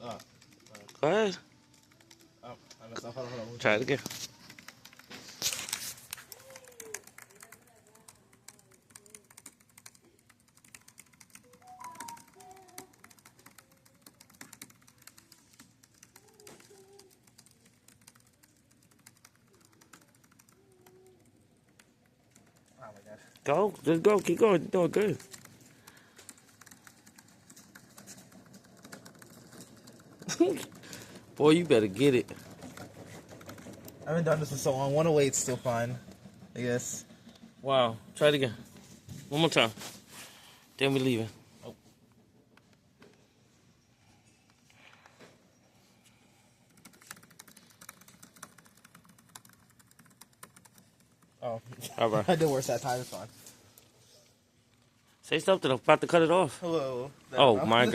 Oh, Go ahead. I messed up. Hold on. Try it again. Oh my gosh. Go. Just go. Keep going. You're doing good. Boy, you better get it. I haven't done this in so long. 108's still fine, I guess. Wow. Try it again. One more time. Then we leaving. Oh. All right. I did worse that time. It's fine. Say something. I'm about to cut it off. Hello. Oh, my God.